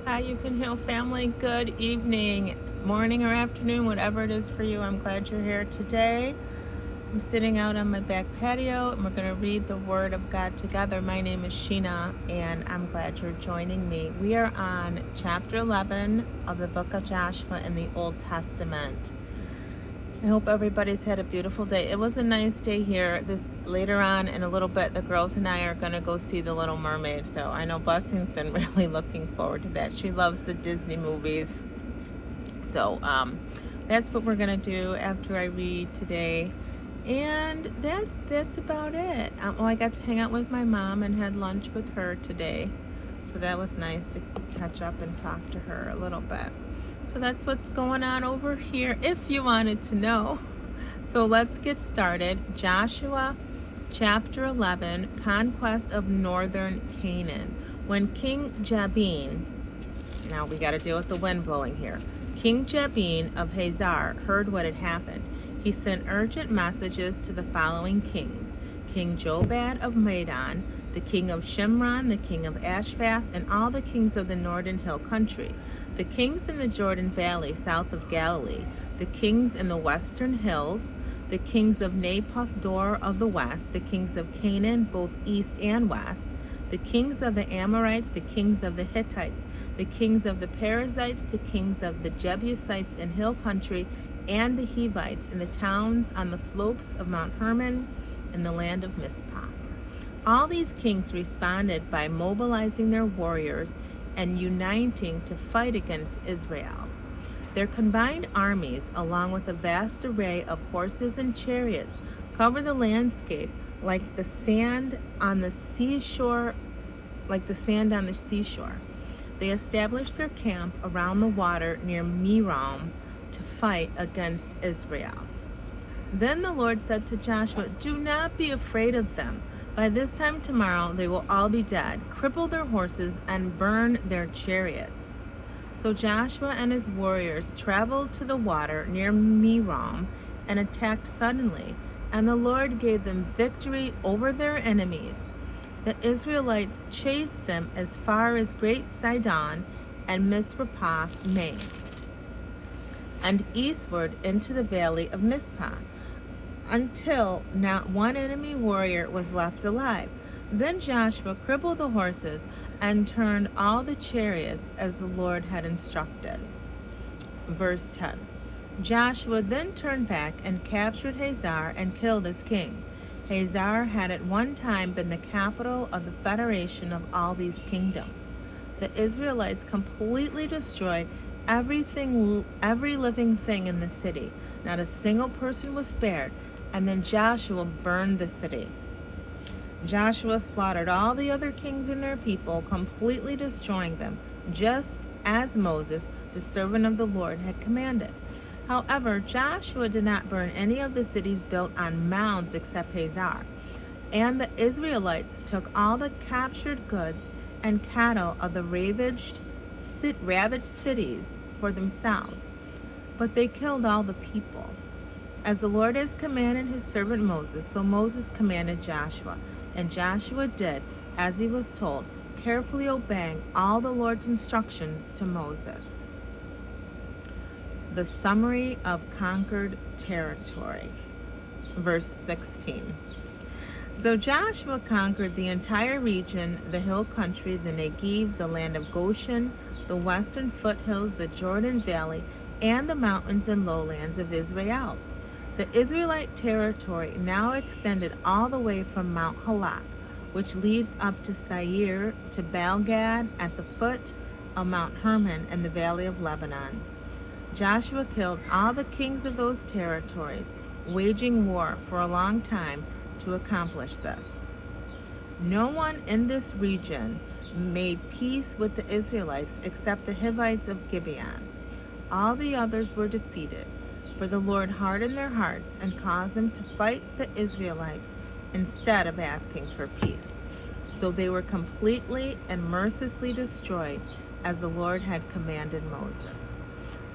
Hi, You Can Heal family. Good evening, morning, or afternoon, whatever it is for you. I'm glad you're here today. I'm sitting out on my back patio and we're going to read the Word of God together. My name is Shena and I'm glad you're joining me. We are on chapter 11 of the book of Joshua in the Old Testament. I hope everybody's had a beautiful day. It was a nice day here. This later on in a little bit, the girls and I are going to go see The Little Mermaid. So I know Blessing's been really looking forward to that. She loves the Disney movies. So that's what we're going to do after I read today. And that's about it. I got to hang out with my mom and had lunch with her today. So that was nice to catch up and talk to her a little bit. So that's what's going on over here, if you wanted to know. So let's get started. Joshua chapter 11, conquest of northern Canaan. When King Jabin, now we got to deal with the wind blowing here. King Jabin of Hazar heard what had happened. He sent urgent messages to the following kings: King Jobad of Madon, the king of Shimron, the king of Ashvath, and all the kings of the northern hill country, the kings in the Jordan Valley south of Galilee, the kings in the western hills, the kings of Naphoth Dor of the west, the kings of Canaan both east and west, the kings of the Amorites, the kings of the Hittites, the kings of the Perizzites, the kings of the Jebusites in hill country, and the Hivites in the towns on the slopes of Mount Hermon in the land of Mizpah. All these kings responded by mobilizing their warriors and uniting to fight against Israel. Their combined armies, along with a vast array of horses and chariots, covered the landscape like the sand on the seashore, They established their camp around the water near Merom to fight against Israel. Then the Lord said to Joshua, "Do not be afraid of them. By this time tomorrow they will all be dead. Cripple their horses and burn their chariots." So Joshua and his warriors traveled to the water near Merom and attacked suddenly, and the Lord gave them victory over their enemies. The Israelites chased them as far as Great Sidon and Misrephoth Maim, and eastward into the valley of Mizpah, until not one enemy warrior was left alive. Then Joshua crippled the horses and turned all the chariots as the Lord had instructed. Verse 10. Joshua then turned back and captured Hazar and killed its king. Hazar had at one time been the capital of the federation of all these kingdoms. The Israelites completely destroyed every living thing in the city. Not a single person was spared. And then Joshua burned the city. Joshua slaughtered all the other kings and their people, completely destroying them, just as Moses, the servant of the Lord, had commanded. However, Joshua did not burn any of the cities built on mounds except Hazar. And the Israelites took all the captured goods and cattle of the ravaged cities for themselves, but they killed all the people. As the Lord has commanded his servant Moses, so Moses commanded Joshua, and Joshua did as he was told, carefully obeying all the Lord's instructions to Moses. The summary of conquered territory. Verse 16. So Joshua conquered the entire region, the hill country, the Negev, the land of Goshen, the western foothills, the Jordan Valley, and the mountains and lowlands of Israel. The Israelite territory now extended all the way from Mount Halak, which leads up to Seir, to Baal-gad at the foot of Mount Hermon in the valley of Lebanon. Joshua killed all the kings of those territories, waging war for a long time to accomplish this. No one in this region made peace with the Israelites except the Hivites of Gibeon. All the others were defeated, for the Lord hardened their hearts and caused them to fight the Israelites instead of asking for peace. So they were completely and mercilessly destroyed as the Lord had commanded Moses.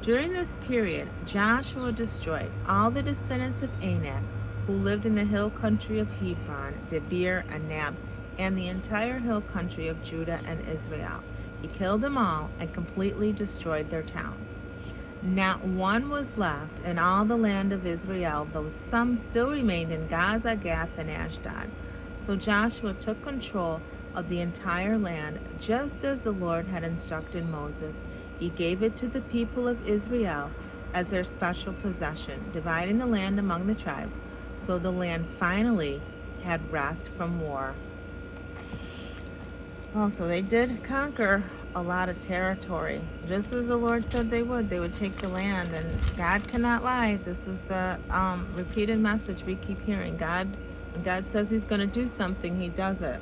During this period, Joshua destroyed all the descendants of Anak who lived in the hill country of Hebron, Debir, Anab, and the entire hill country of Judah and Israel. He killed them all and completely destroyed their towns. Not one was left in all the land of Israel, though some still remained in Gaza, Gath, and Ashdod. So Joshua took control of the entire land, just as the Lord had instructed Moses. He gave it to the people of Israel as their special possession, dividing the land among the tribes. So the land finally had rest from war. Oh, so they did conquer a lot of territory, just as the Lord said they would. They would take the land, and God cannot lie. This is the repeated message we keep hearing. When God says He's going to do something, He does it.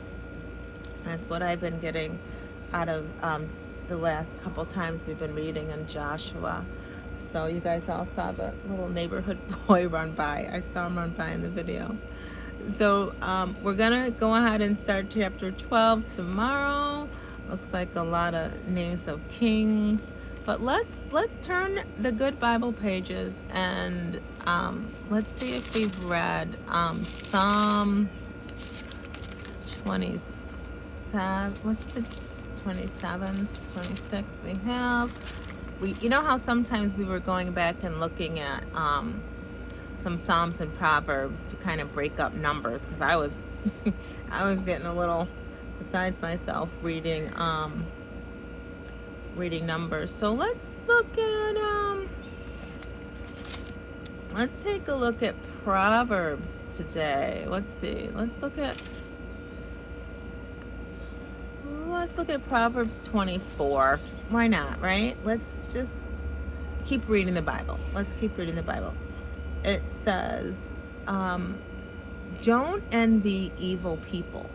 That's what I've been getting out of the last couple times we've been reading in Joshua. So you guys all saw the little neighborhood boy run by. I saw him run by in the video. So we're going to go ahead and start chapter 12 tomorrow. Looks like a lot of names of kings. But let's turn the good Bible pages and let's see if we've read Psalm 27. What's the 27, 26 we have? You know how sometimes we were going back and looking at some Psalms and Proverbs to kind of break up numbers, because I was getting a little besides myself reading numbers. So let's take a look at Proverbs today. Let's see. Let's look at Proverbs 24. Why not, right? Let's just keep reading the Bible. It says, don't envy evil people.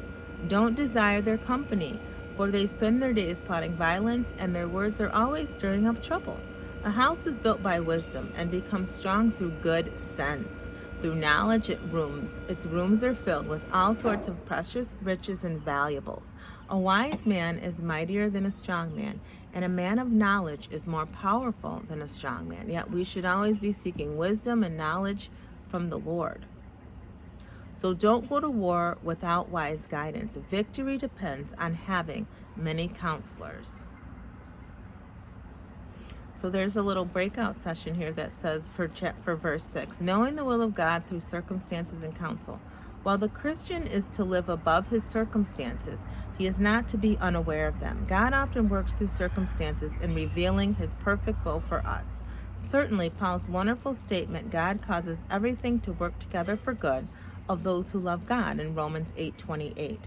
Don't desire their company, for they spend their days plotting violence, and their words are always stirring up trouble. A house is built by wisdom and becomes strong through good sense. Through knowledge its rooms are filled with all sorts of precious riches and valuables. A wise man is mightier than a strong man, and a man of knowledge is more powerful than a strong man. Yet we should always be seeking wisdom and knowledge from the Lord. So don't go to war without wise guidance. Victory depends on having many counselors. So there's a little breakout session here that says for verse 6, knowing the will of God through circumstances and counsel. While the Christian is to live above his circumstances, he is not to be unaware of them. God often works through circumstances in revealing His perfect will for us. Certainly, Paul's wonderful statement, God causes everything to work together for good of those who love God, in Romans 8:28,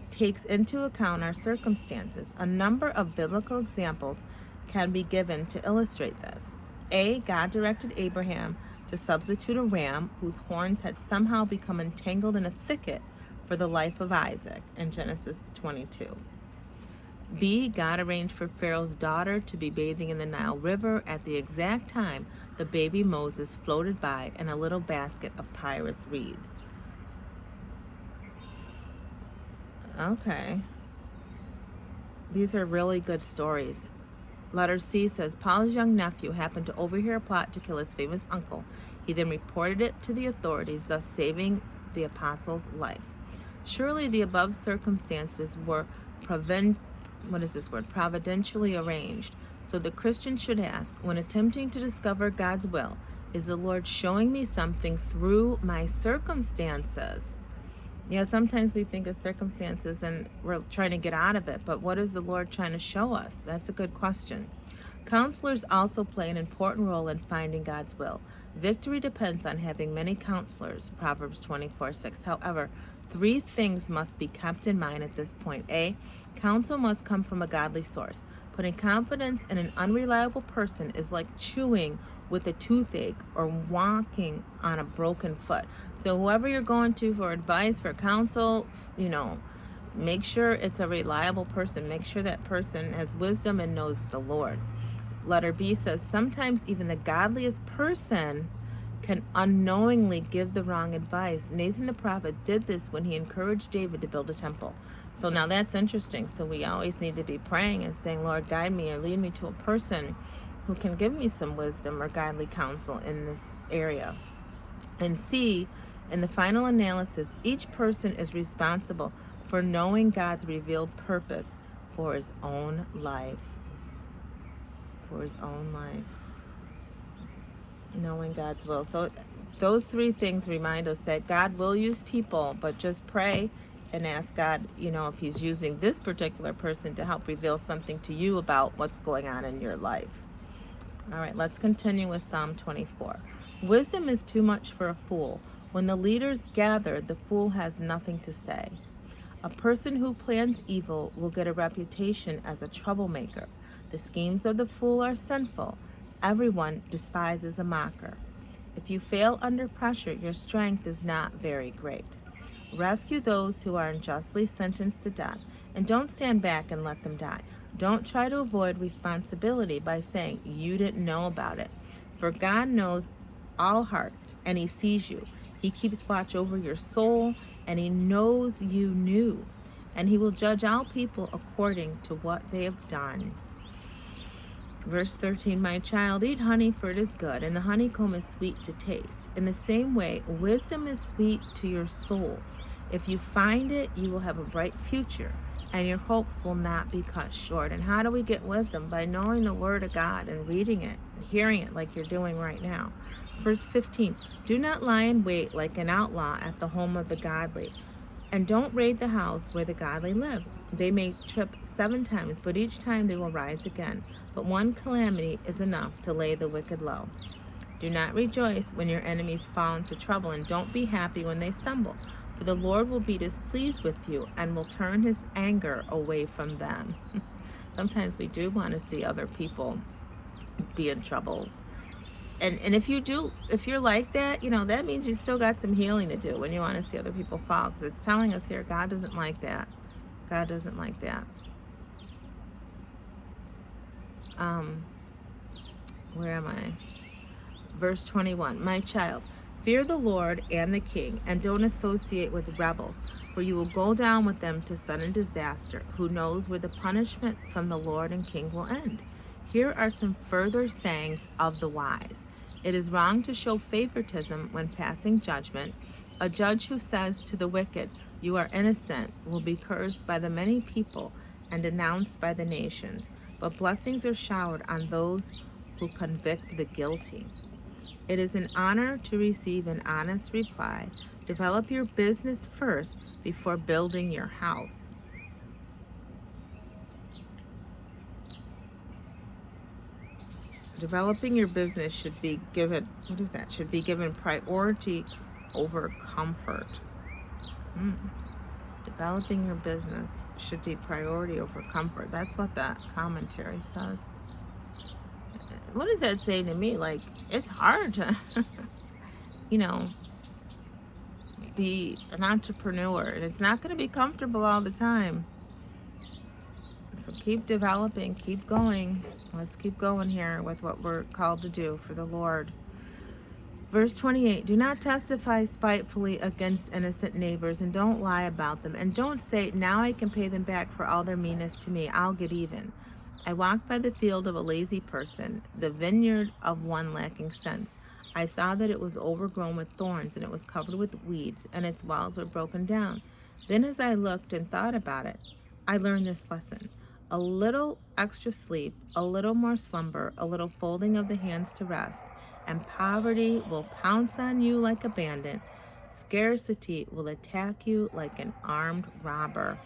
takes into account our circumstances. A number of biblical examples can be given to illustrate this. A, God directed Abraham to substitute a ram whose horns had somehow become entangled in a thicket for the life of Isaac, in Genesis 22. B, God arranged for Pharaoh's daughter to be bathing in the Nile River at the exact time the baby Moses floated by in a little basket of papyrus reeds. Okay. These are really good stories. Letter C says, Paul's young nephew happened to overhear a plot to kill his famous uncle. He then reported it to the authorities, thus saving the apostle's life. Surely the above circumstances were providentially arranged. So the Christian should ask, when attempting to discover God's will, is the Lord showing me something through my circumstances? Yeah, sometimes we think of circumstances and we're trying to get out of it, but what is the Lord trying to show us? That's a good question. Counselors also play an important role in finding God's will. Victory depends on having many counselors, Proverbs 24:6. However, 3 things must be kept in mind at this point. A, counsel must come from a godly source. Putting confidence in an unreliable person is like chewing with a toothache or walking on a broken foot. So whoever you're going to for advice, for counsel, make sure it's a reliable person. Make sure that person has wisdom and knows the Lord. Letter B says, sometimes even the godliest person can unknowingly give the wrong advice. Nathan the prophet did this when he encouraged David to build a temple. So now that's interesting. So we always need to be praying and saying, Lord, guide me or lead me to a person who can give me some wisdom or godly counsel in this area. And C, in the final analysis, each person is responsible for knowing God's revealed purpose for his own life. For his own life. Knowing God's will. So those three things remind us that God will use people, but just pray and ask God, if he's using this particular person to help reveal something to you about what's going on in your life. All right, let's continue with Psalm 24. Wisdom is too much for a fool. When the leaders gather, the fool has nothing to say. A person who plans evil will get a reputation as a troublemaker. The schemes of the fool are sinful. Everyone despises a mocker. If you fail under pressure, your strength is not very great. Rescue those who are unjustly sentenced to death, and don't stand back and let them die. Don't try to avoid responsibility by saying you didn't know about it. For God knows all hearts, and he sees you. He keeps watch over your soul, and he knows you knew. And he will judge all people according to what they have done. Verse 13, my child, eat honey, for it is good, and the honeycomb is sweet to taste. In the same way, wisdom is sweet to your soul. If you find it, you will have a bright future, and your hopes will not be cut short. And how do we get wisdom? By knowing the Word of God and reading it and hearing it like you're doing right now. Verse 15, do not lie in wait like an outlaw at the home of the godly, and don't raid the house where the godly live. They may trip 7 times, but each time they will rise again. But one calamity is enough to lay the wicked low. Do not rejoice when your enemies fall into trouble, and don't be happy when they stumble. For the Lord will be displeased with you and will turn his anger away from them. Sometimes we do want to see other people be in trouble. And if you're like that, that means you've still got some healing to do when you want to see other people fall. Because it's telling us here, God doesn't like that. God doesn't like that. Where am I? Verse 21, my child, fear the Lord and the king, and don't associate with rebels, for you will go down with them to sudden disaster. Who knows where the punishment from the Lord and king will end? Here are some further sayings of the wise. It is wrong to show favoritism when passing judgment. A judge who says to the wicked, you are innocent, will be cursed by the many people and denounced by the nations. But blessings are showered on those who convict the guilty. It is an honor to receive an honest reply. Develop your business first before building your house. Developing your business should be given, should be given priority over comfort. Developing your business should be priority over comfort. That's what that commentary says. What does that say to me? Like, it's hard to, be an entrepreneur, and it's not going to be comfortable all the time. So keep developing, keep going. Let's keep going here with what we're called to do for the Lord. Verse 28, do not testify spitefully against innocent neighbors, and don't lie about them, and don't say, now I can pay them back for all their meanness to me. I'll get even. I walked by the field of a lazy person, the vineyard of one lacking sense. I saw that it was overgrown with thorns, and it was covered with weeds, and its walls were broken down. Then as I looked and thought about it, I learned this lesson. A little extra sleep, a little more slumber, a little folding of the hands to rest, and poverty will pounce on you like a bandit. Scarcity will attack you like an armed robber.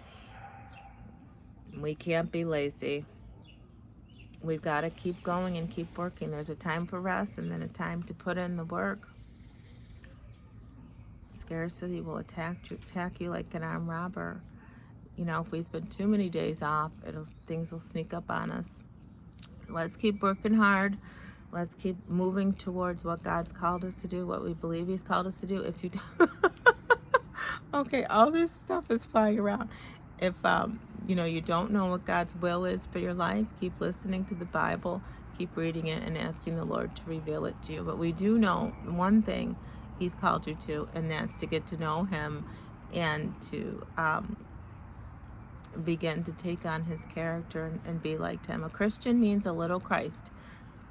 We can't be lazy. We've got to keep going and keep working. There's a time for rest and then a time to put in the work. Scarcity will attack you like an armed robber. If we spend too many days off, things will sneak up on us. Let's keep working hard. Let's keep moving towards what God's called us to do, what we believe he's called us to do. If you okay, all this stuff is flying around. If you don't know what God's will is for your life, keep listening to the Bible, keep reading it, and asking the Lord to reveal it to you. But we do know one thing he's called you to, and that's to get to know him and to begin to take on his character and be like him. A Christian means a little Christ.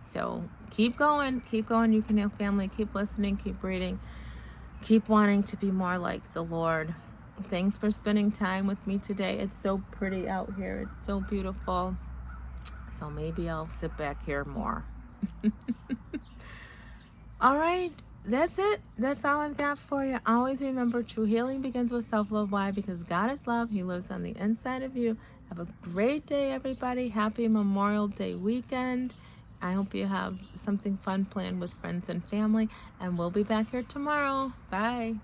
So keep going. You can have family. Keep listening, keep reading, keep wanting to be more like the Lord. Thanks for spending time with me today. It's so pretty out here. It's so beautiful. So maybe I'll sit back here more. All right, that's it. That's all I've got for you. Always remember, true healing begins with self-love. Why? Because God is love. He lives on the inside of you. Have a great day, everybody. Happy Memorial Day weekend. I hope you have something fun planned with friends and family. And we'll be back here tomorrow. Bye.